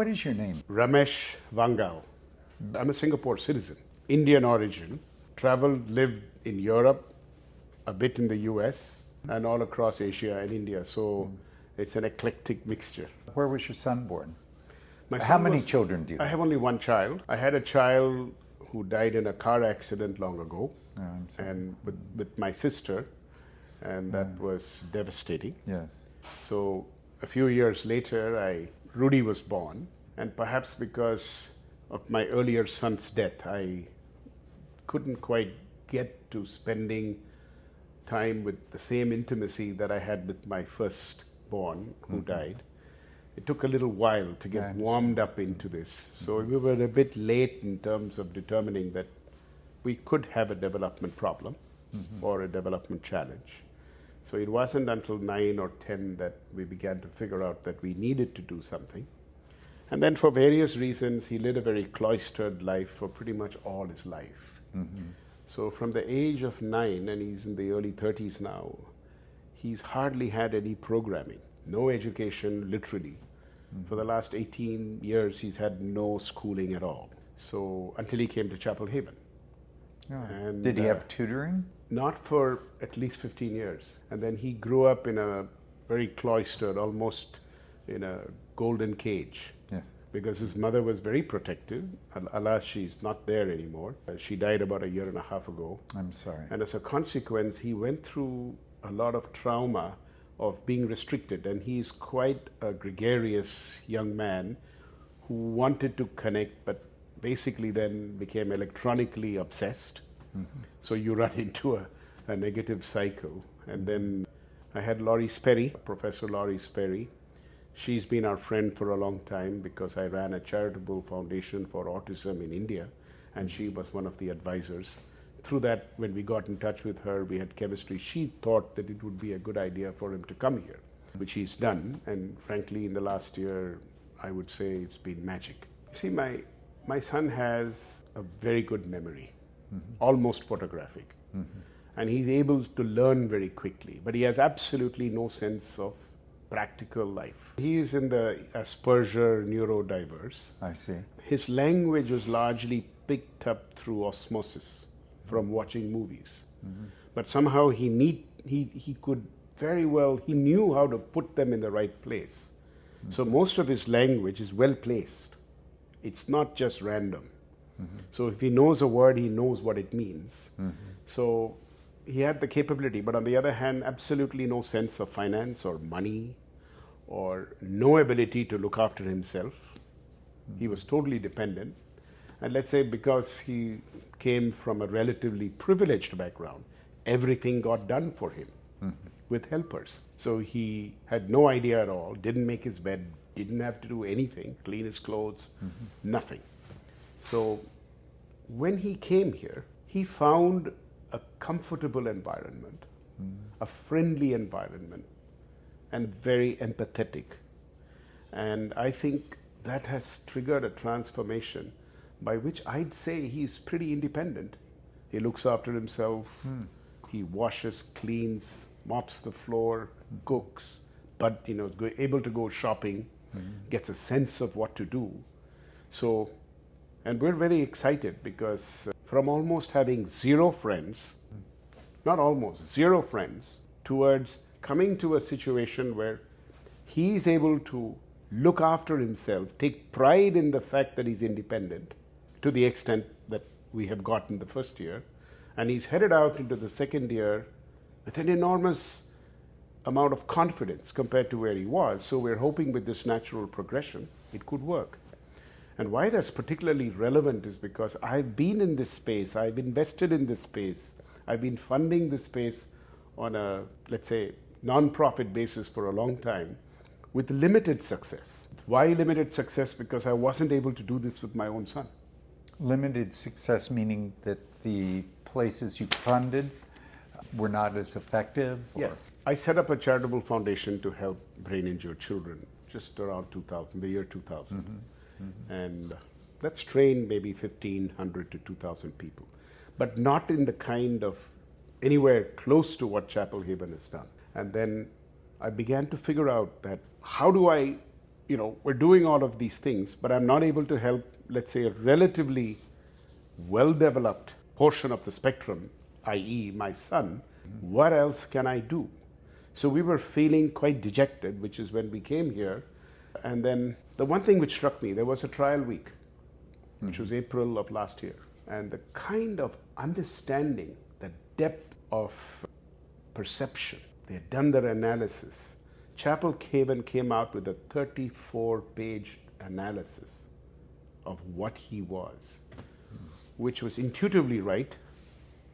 What is your name? Ramesh Vangal. I'm a Singapore citizen, Indian origin, traveled, lived in Europe, a bit in the US, and all across Asia and India. So it's an eclectic mixture. Where was your son born? My How son many was- children do you I have? have only one child. I had a child who died in a car accident long ago, Oh, I'm sorry. and with my sister, and that was devastating. Yes. So a few years later, Rudy was born, and perhaps because of my earlier son's death, I couldn't quite get to spending time with the same intimacy that I had with my firstborn who died. It took a little while to I get understand. warmed up into this. So we were a bit late in terms of determining that we could have a development problem or a development challenge. So it wasn't until 9 or 10 that we began to figure out that we needed to do something. And then for various reasons, he led a very cloistered life for pretty much all his life. So from the age of 9, and he's in the early 30s now, he's hardly had any programming, no education, literally. For the last 18 years, he's had no schooling at all. So until he came to Chapel Haven. Oh. And, Did he have tutoring? Not for at least 15 years. And then he grew up in a very cloistered, almost in a golden cage. Yeah. Because his mother was very protective. Alas, she's not there anymore. She died about a year and a half ago. I'm sorry. And as a consequence, he went through a lot of trauma of being restricted. And he's quite a gregarious young man who wanted to connect, but basically then became electronically obsessed. So you run into a negative cycle. And then I had Laurie Sperry, Professor Laurie Sperry. She's been our friend for a long time because I ran a charitable foundation for autism in India, and she was one of the advisors. Through that, when we got in touch with her, we had chemistry. She thought that it would be a good idea for him to come here, which he's done. And frankly, in the last year, I would say it's been magic. See, my son has a very good memory, almost photographic. And he's able to learn very quickly, but he has absolutely no sense of practical life. He is in the Asperger neurodiverse. I see. His language was largely picked up through osmosis from watching movies. But somehow he could very well, he knew how to put them in the right place. So most of his language is well placed. It's not just random. So if he knows a word, he knows what it means. So he had the capability, but on the other hand, absolutely no sense of finance or money or no ability to look after himself. He was totally dependent. And let's say because he came from a relatively privileged background, everything got done for him with helpers. So he had no idea at all, didn't make his bed, didn't have to do anything, clean his clothes, nothing. So when he came here, he found a comfortable environment, a friendly environment, and very empathetic. And I think that has triggered a transformation by which I'd say he's pretty independent. He looks after himself, he washes, cleans, mops the floor, cooks, but able to go shopping, gets a sense of what to do. So, and we're very excited because from almost having zero friends, not almost, zero friends, towards coming to a situation where he's able to look after himself, take pride in the fact that he's independent to the extent that we have gotten the first year. And he's headed out into the second year with an enormous amount of confidence compared to where he was. So we're hoping with this natural progression, it could work. And why that's particularly relevant is because I've been in this space, I've invested in this space, I've been funding this space on a, let's say, non-profit basis for a long time with limited success. Why limited success? Because I wasn't able to do this with my own son. Limited success meaning that the places you funded were not as effective? Or? Yes. I set up a charitable foundation to help brain injured children just around 2000, the year 2000. And let's train maybe 1,500 to 2,000 people, but not in the kind of anywhere close to what Chapel Haven has done. And then I began to figure out that how do I we're doing all of these things, but I'm not able to help, let's say, a relatively well-developed portion of the spectrum, i.e. my son. What else can I do? So we were feeling quite dejected, which is when we came here. And then the one thing which struck me, there was a trial week, which was April of last year. And the kind of understanding, the depth of perception, they had done their analysis. Chapel Caven came out with a 34-page analysis of what he was, which was intuitively right.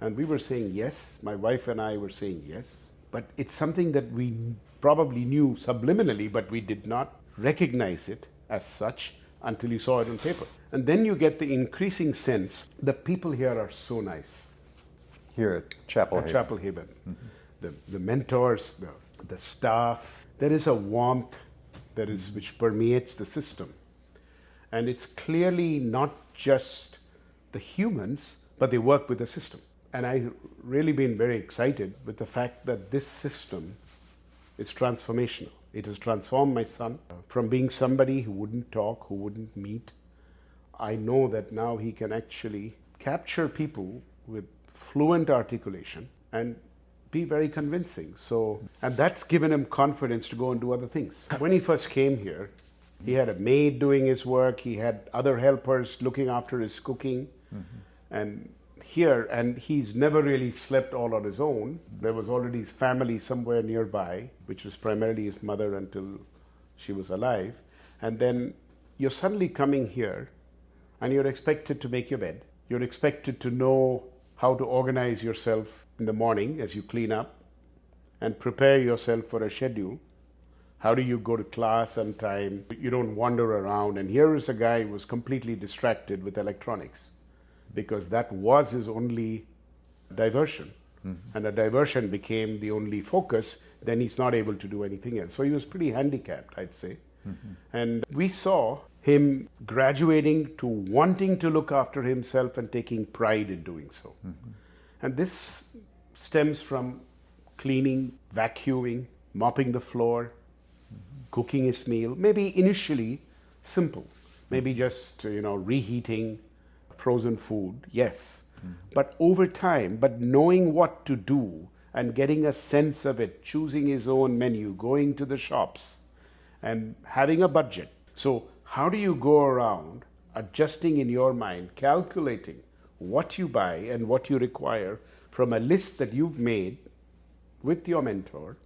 And we were saying yes, my wife and I were saying yes. But it's something that we probably knew subliminally, but we did not recognize it as such until you saw it on paper. And then you get the increasing sense the people here are so nice. Here at Chapel Haven. Chapel Haven. The mentors, the staff, there is a warmth which permeates the system. And it's clearly not just the humans, but they work with the system. And I've really been very excited with the fact that this system is transformational. It has transformed my son from being somebody who wouldn't talk, who wouldn't meet. I know that now he can actually capture people with fluent articulation and be very convincing. And that's given him confidence to go and do other things. When he first came here, he had a maid doing his work, he had other helpers looking after his cooking. And he's never really slept all on his own. There was already his family somewhere nearby, which was primarily his mother until she was alive. And then you're suddenly coming here and you're expected to make your bed. You're expected to know how to organize yourself in the morning as you clean up and prepare yourself for a schedule. How do you go to class on time? You don't wander around. And here is a guy who was completely distracted with electronics, because that was his only diversion. And a diversion became the only focus, then he's not able to do anything else. So he was pretty handicapped, I'd say. And we saw him graduating to wanting to look after himself and taking pride in doing so. And this stems from cleaning, vacuuming, mopping the floor, cooking his meal, maybe initially simple, maybe just, reheating frozen food, yes. But over time, knowing what to do and getting a sense of it, choosing his own menu, going to the shops and having a budget. So how do you go around adjusting in your mind, calculating what you buy and what you require from a list that you've made with your mentor?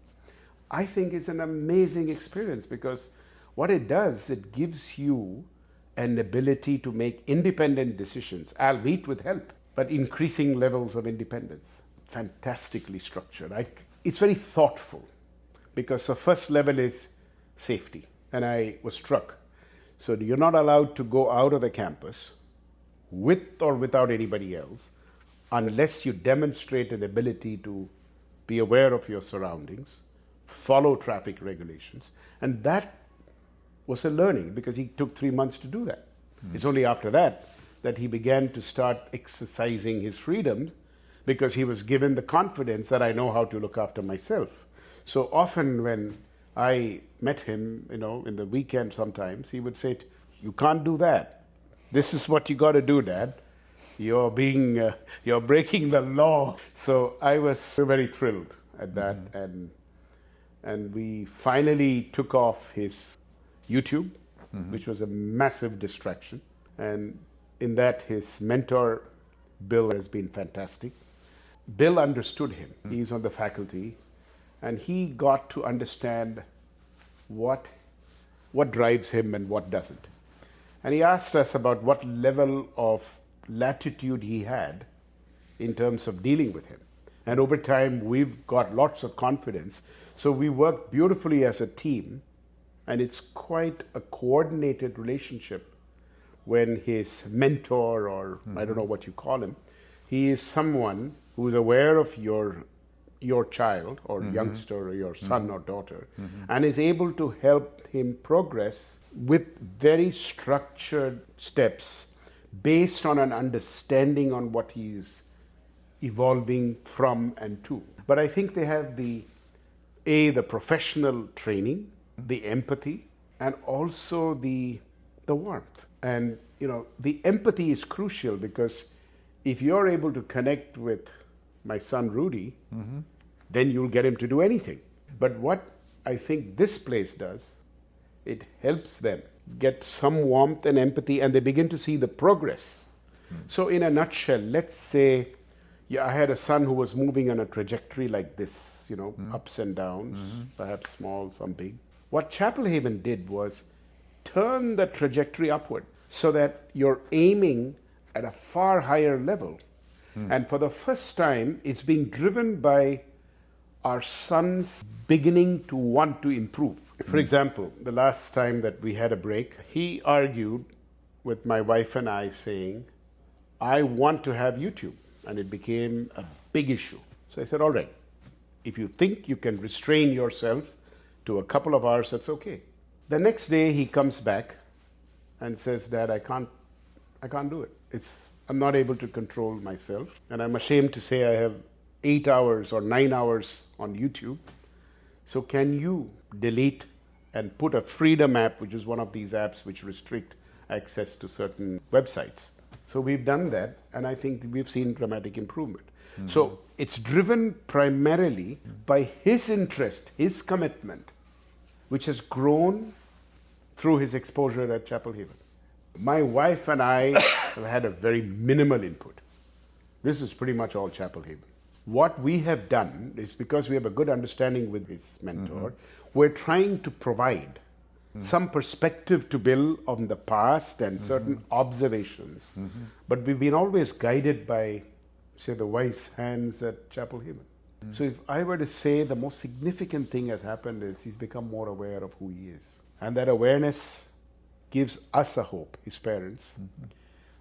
I think it's an amazing experience, because what it does, it gives you an ability to make independent decisions, albeit with help, but increasing levels of independence. Fantastically structured. It's very thoughtful, because the first level is safety. And I was struck. So you're not allowed to go out of the campus with or without anybody else unless you demonstrate an ability to be aware of your surroundings, follow traffic regulations. And that was a learning, because he took 3 months to do that. It's only after that he began to start exercising his freedom, because he was given the confidence that I know how to look after myself. So often when I met him, in the weekend sometimes, he would say, "You can't do that. This is what you got to do, Dad. You're breaking the law." So I was very thrilled at that. And we finally took off his YouTube, which was a massive distraction. And in that, his mentor, Bill, has been fantastic. Bill understood him. He's on the faculty, and he got to understand what drives him and what doesn't. And he asked us about what level of latitude he had in terms of dealing with him. And over time, we've got lots of confidence. So we work beautifully as a team, and it's quite a coordinated relationship when his mentor, or I don't know what you call him, he is someone who is aware of your child or youngster or your son or daughter, and is able to help him progress with very structured steps based on an understanding on what he's evolving from and to. But I think they have the professional training, the empathy, and also the warmth. And the empathy is crucial, because if you're able to connect with my son Rudy, then you'll get him to do anything. But what I think this place does, it helps them get some warmth and empathy, and they begin to see the progress. So in a nutshell, let's say I had a son who was moving on a trajectory like this, ups and downs, perhaps small, some big. What Chapel Haven did was turn the trajectory upward so that you're aiming at a far higher level. And for the first time, it's being driven by our sons beginning to want to improve. For example, the last time that we had a break, he argued with my wife and I saying, I want to have YouTube. And it became a big issue. So I said, all right, if you think you can restrain yourself to a couple of hours, that's okay. The next day he comes back and says, Dad, I can't do it. I'm not able to control myself. And I'm ashamed to say I have 8 hours or 9 hours on YouTube. So can you delete and put a freedom app, which is one of these apps which restrict access to certain websites? So we've done that, and I think we've seen dramatic improvement. So it's driven primarily by his interest, his commitment, which has grown through his exposure at Chapel Haven. My wife and I have had a very minimal input. This is pretty much all Chapel Haven. What we have done is, because we have a good understanding with his mentor, we're trying to provide some perspective to Bill on the past and certain observations. But we've been always guided by, say, the wise hands at Chapel Haven. So if I were to say the most significant thing has happened is he's become more aware of who he is. And that awareness gives us a hope, his parents,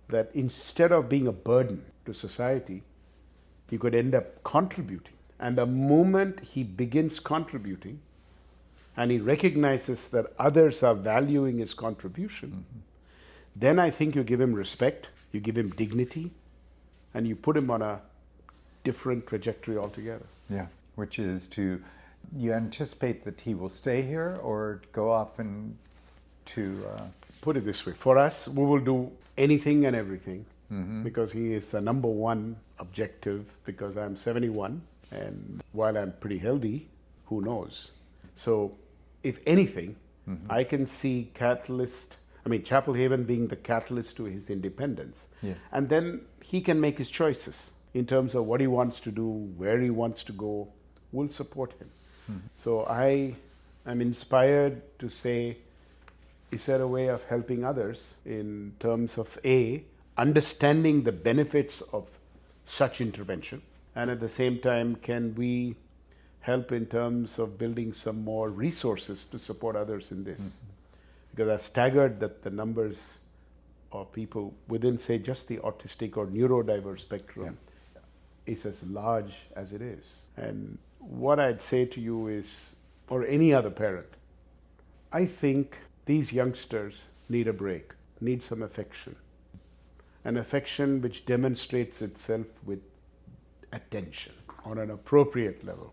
that instead of being a burden to society, he could end up contributing. And the moment he begins contributing, and he recognizes that others are valuing his contribution, then I think you give him respect, you give him dignity, and you put him on a different trajectory altogether. Yeah, which is you anticipate that he will stay here or go off and to... Put it this way, for us, we will do anything and everything, because he is the number one objective, because I'm 71, and while I'm pretty healthy, who knows? So if anything, I can see Chapel Haven being the catalyst to his independence. Yes. And then he can make his choices in terms of what he wants to do, where he wants to go. We'll support him. So I am inspired to say, is there a way of helping others in terms of understanding the benefits of such intervention, and at the same time, can we help in terms of building some more resources to support others in this? Because I'm staggered that the numbers of people within, say, just the autistic or neurodiverse spectrum is as large as it is. And what I'd say to you is, or any other parent, I think these youngsters need a break, need some affection. An affection which demonstrates itself with attention on an appropriate level.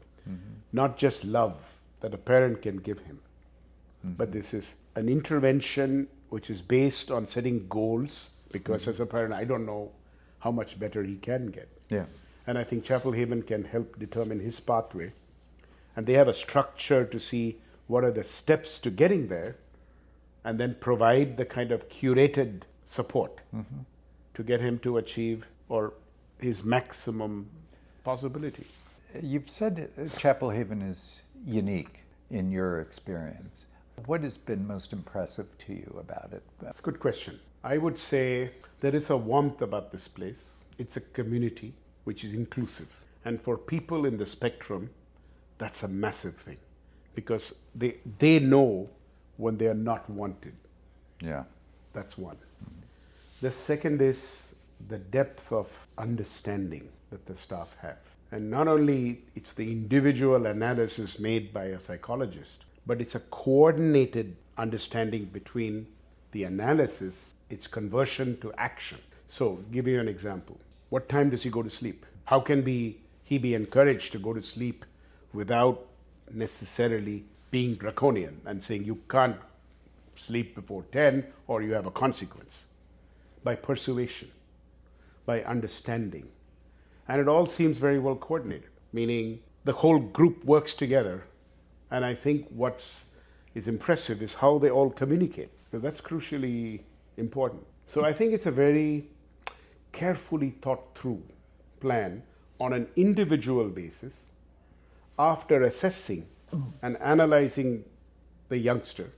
Not just love that a parent can give him, but this is an intervention which is based on setting goals, because as a parent, I don't know how much better he can get. Yeah. And I think Chapel Haven can help determine his pathway. And they have a structure to see what are the steps to getting there, and then provide the kind of curated support to get him to achieve or his maximum possibility. You've said Chapel Haven is unique in your experience. What has been most impressive to you about it? Good question. I would say there is a warmth about this place. It's a community which is inclusive. And for people in the spectrum, that's a massive thing, because they know when they are not wanted. Yeah. That's one. The second is the depth of understanding that the staff have. And not only it's the individual analysis made by a psychologist, but it's a coordinated understanding between the analysis, its conversion to action. So, give you an example. What time does he go to sleep? How can he be encouraged to go to sleep without necessarily being draconian and saying you can't sleep before 10 or you have a consequence. By persuasion, by understanding. And it all seems very well coordinated, meaning the whole group works together. And I think what's is impressive is how they all communicate, because that's crucially important. So I think it's a very carefully thought through plan on an individual basis after assessing and analyzing the youngster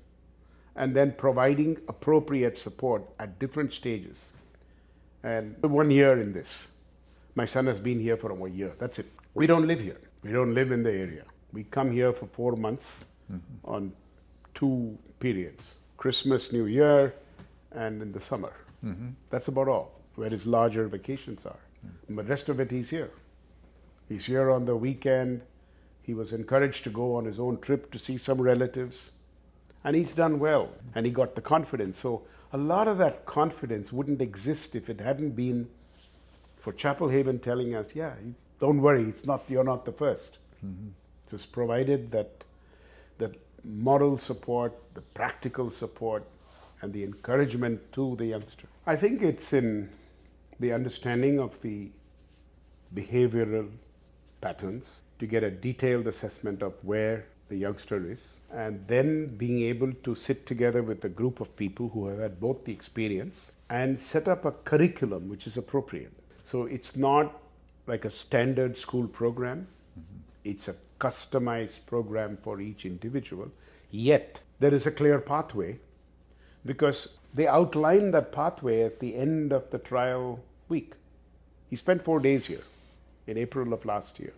and then providing appropriate support at different stages. And 1 year in this. My son has been here for 1 year. That's it. We don't live here. We don't live in the area. We come here for 4 months on 2 periods, Christmas, New Year, and in the summer. That's about all, where his larger vacations are. But the rest of it, he's here. He's here on the weekend. He was encouraged to go on his own trip to see some relatives. And he's done well. And he got the confidence. So a lot of that confidence wouldn't exist if it hadn't been for Chapel Haven telling us, yeah, don't worry, you're not the first. Just provided that moral support, the practical support, and the encouragement to the youngster. I think it's in the understanding of the behavioral patterns to get a detailed assessment of where the youngster is, and then being able to sit together with a group of people who have had both the experience and set up a curriculum which is appropriate. So it's not like a standard school program. It's a customized program for each individual. Yet there is a clear pathway, because they outlined that pathway at the end of the trial week. He spent 4 days here in April of last year.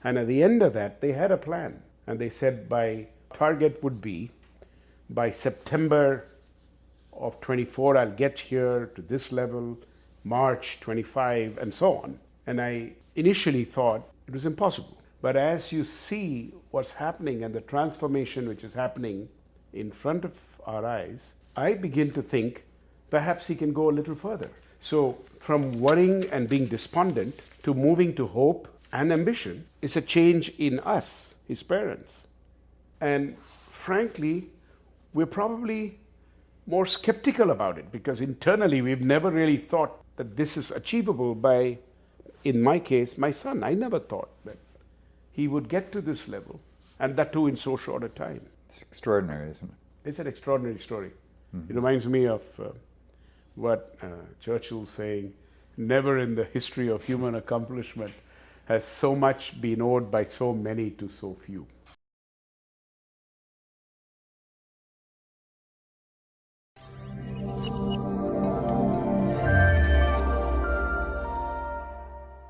And at the end of that, they had a plan. And they said target would be by September of 24, I'll get here to this level, March 25, and so on. And I initially thought it was impossible. But as you see what's happening and the transformation which is happening in front of our eyes, I begin to think perhaps he can go a little further. So from worrying and being despondent to moving to hope and ambition is a change in us, his parents. And frankly, we're probably more skeptical about it, because internally we've never really thought that this is achievable by, in my case, my son. I never thought that he would get to this level, and that too in so short a time. It's extraordinary, isn't it? It's an extraordinary story. It reminds me of what Churchill saying, never in the history of human accomplishment has so much been owed by so many to so few.